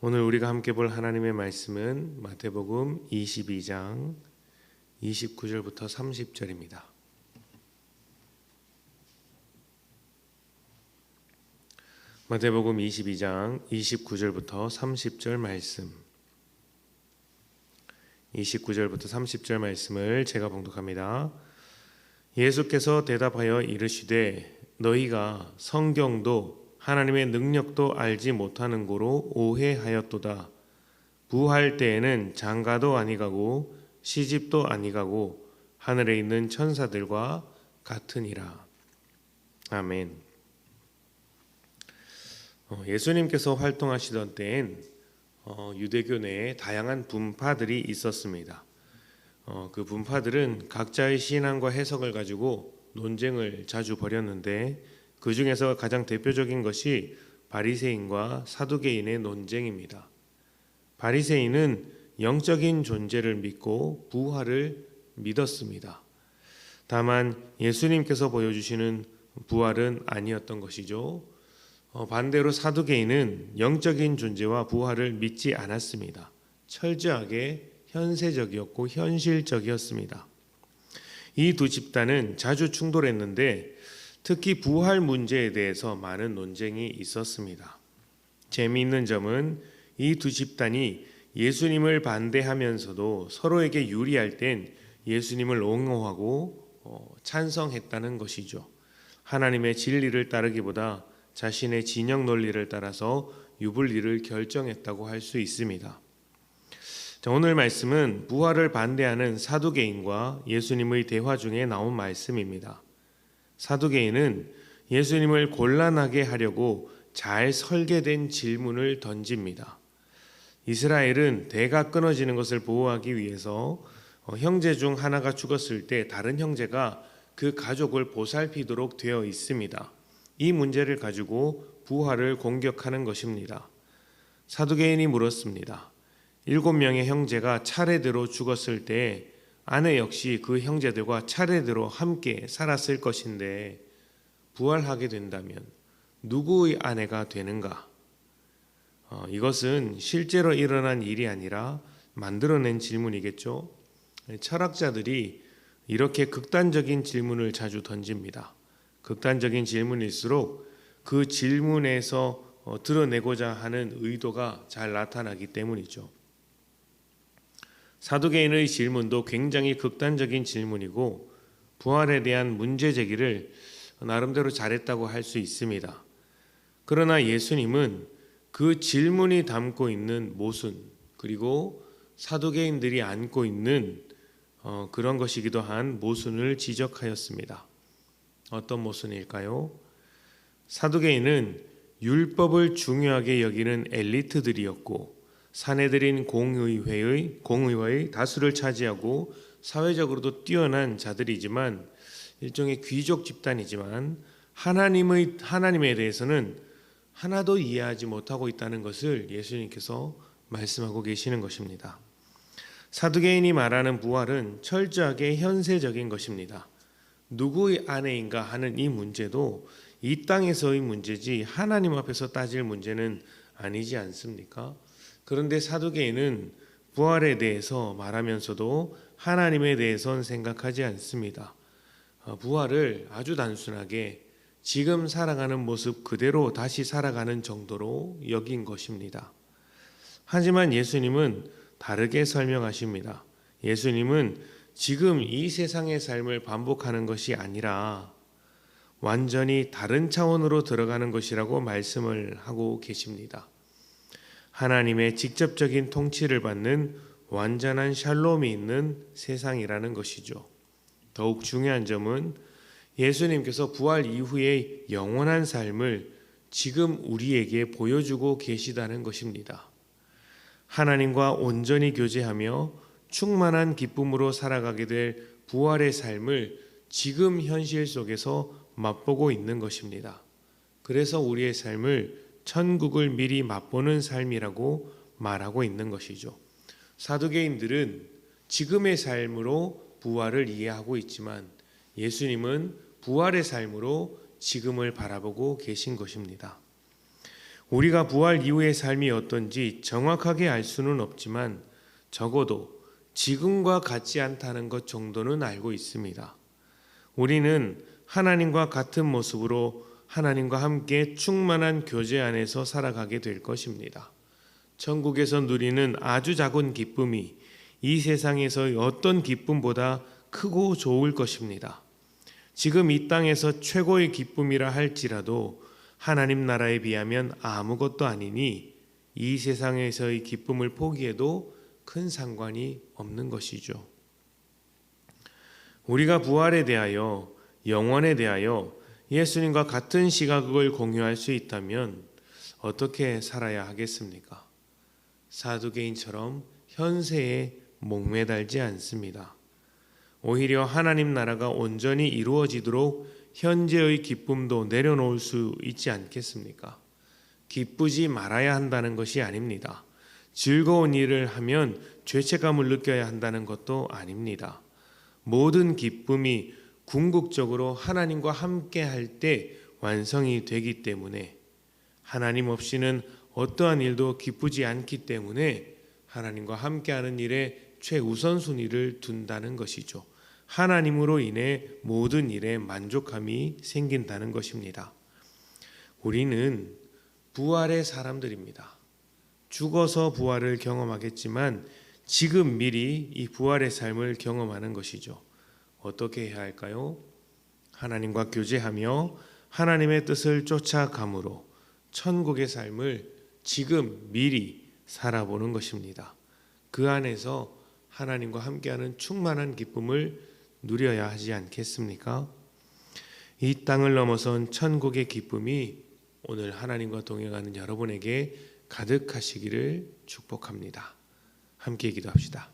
오늘 우리가 함께 볼 하나님의 말씀은 마태복음 22장 29절부터 30절입니다. 마태복음 22장 29절부터 30절 말씀, 29절부터 30절 말씀을 제가 봉독합니다. 예수께서 대답하여 이르시되 너희가 성경도 하나님의 능력도 알지 못하는 고로 오해하였도다. 부활 때에는 장가도 아니가고 시집도 아니가고 하늘에 있는 천사들과 같으니라. 아멘. 예수님께서 활동하시던 때엔 유대교 내에 다양한 분파들이 있었습니다. 그 분파들은 각자의 신앙과 해석을 가지고 논쟁을 자주 벌였는데 그 중에서 가장 대표적인 것이 바리새인과 사두개인의 논쟁입니다. 바리새인은 영적인 존재를 믿고 부활을 믿었습니다. 다만 예수님께서 보여주시는 부활은 아니었던 것이죠. 반대로 사두개인은 영적인 존재와 부활을 믿지 않았습니다. 철저하게 현세적이었고 현실적이었습니다. 이 두 집단은 자주 충돌했는데 특히 부활 문제에 대해서 많은 논쟁이 있었습니다. 재미있는 점은 이 두 집단이 예수님을 반대하면서도 서로에게 유리할 땐 예수님을 옹호하고 찬성했다는 것이죠. 하나님의 진리를 따르기보다 자신의 진영 논리를 따라서 유불리를 결정했다고 할 수 있습니다. 오늘 말씀은 부활을 반대하는 사두개인과 예수님의 대화 중에 나온 말씀입니다. 사두개인은 예수님을 곤란하게 하려고 잘 설계된 질문을 던집니다. 이스라엘은 대가 끊어지는 것을 보호하기 위해서 형제 중 하나가 죽었을 때 다른 형제가 그 가족을 보살피도록 되어 있습니다. 이 문제를 가지고 부활을 공격하는 것입니다. 사두개인이 물었습니다. 7명의 형제가 차례대로 죽었을 때 아내 역시 그 형제들과 차례대로 함께 살았을 것인데 부활하게 된다면 누구의 아내가 되는가? 이것은 실제로 일어난 일이 아니라 만들어낸 질문이겠죠. 철학자들이 이렇게 극단적인 질문을 자주 던집니다. 극단적인 질문일수록 그 질문에서 드러내고자 하는 의도가 잘 나타나기 때문이죠. 사두개인의 질문도 굉장히 극단적인 질문이고 부활에 대한 문제 제기를 나름대로 잘했다고 할 수 있습니다. 그러나 예수님은 그 질문이 담고 있는 모순, 그리고 사두개인들이 안고 있는 그런 것이기도 한 모순을 지적하였습니다. 어떤 모순일까요? 사두개인은 율법을 중요하게 여기는 엘리트들이었고 사내들인 공의회의 다수를 차지하고 사회적으로도 뛰어난 자들이지만 일종의 귀족 집단이지만 하나님에 대해서는 하나도 이해하지 못하고 있다는 것을 예수님께서 말씀하고 계시는 것입니다. 사두개인이 말하는 부활은 철저하게 현세적인 것입니다. 누구의 아내인가 하는 이 문제도 이 땅에서의 문제지 하나님 앞에서 따질 문제는 아니지 않습니까? 그런데 사두개인은 부활에 대해서 말하면서도 하나님에 대해서는 생각하지 않습니다. 부활을 아주 단순하게 지금 살아가는 모습 그대로 다시 살아가는 정도로 여긴 것입니다. 하지만 예수님은 다르게 설명하십니다. 예수님은 지금 이 세상의 삶을 반복하는 것이 아니라 완전히 다른 차원으로 들어가는 것이라고 말씀을 하고 계십니다. 하나님의 직접적인 통치를 받는 완전한 샬롬이 있는 세상이라는 것이죠. 더욱 중요한 점은 예수님께서 부활 이후의 영원한 삶을 지금 우리에게 보여주고 계시다는 것입니다. 하나님과 온전히 교제하며 충만한 기쁨으로 살아가게 될 부활의 삶을 지금 현실 속에서 맛보고 있는 것입니다. 그래서 우리의 삶을 천국을 미리 맛보는 삶이라고 말하고 있는 것이죠. 사두개인들은 지금의 삶으로 부활을 이해하고 있지만 예수님은 부활의 삶으로 지금을 바라보고 계신 것입니다. 우리가 부활 이후의 삶이 어떤지 정확하게 알 수는 없지만 적어도 지금과 같지 않다는 것 정도는 알고 있습니다. 우리는 하나님과 같은 모습으로 하나님과 함께 충만한 교제 안에서 살아가게 될 것입니다. 천국에서 누리는 아주 작은 기쁨이 이 세상에서의 어떤 기쁨보다 크고 좋을 것입니다. 지금 이 땅에서 최고의 기쁨이라 할지라도 하나님 나라에 비하면 아무것도 아니니 이 세상에서의 기쁨을 포기해도 큰 상관이 없는 것이죠. 우리가 부활에 대하여, 영원에 대하여 예수님과 같은 시각을 공유할 수 있다면 어떻게 살아야 하겠습니까? 사두개인처럼 현세에 목매달지 않습니다. 오히려 하나님 나라가 온전히 이루어지도록 현재의 기쁨도 내려놓을 수 있지 않겠습니까? 기쁘지 말아야 한다는 것이 아닙니다. 즐거운 일을 하면 죄책감을 느껴야 한다는 것도 아닙니다. 모든 기쁨이 궁극적으로 하나님과 함께 할 때 완성이 되기 때문에 하나님 없이는 어떠한 일도 기쁘지 않기 때문에 하나님과 함께하는 일에 최우선순위를 둔다는 것이죠. 하나님으로 인해 모든 일에 만족함이 생긴다는 것입니다. 우리는 부활의 사람들입니다. 죽어서 부활을 경험하겠지만 지금 미리 이 부활의 삶을 경험하는 것이죠. 어떻게 해야 할까요? 하나님과 교제하며 하나님의 뜻을 쫓아감으로 천국의 삶을 지금 미리 살아보는 것입니다. 그 안에서 하나님과 함께하는 충만한 기쁨을 누려야 하지 않겠습니까? 이 땅을 넘어선 천국의 기쁨이 오늘 하나님과 동행하는 여러분에게 가득하시기를 축복합니다. 함께 기도합시다.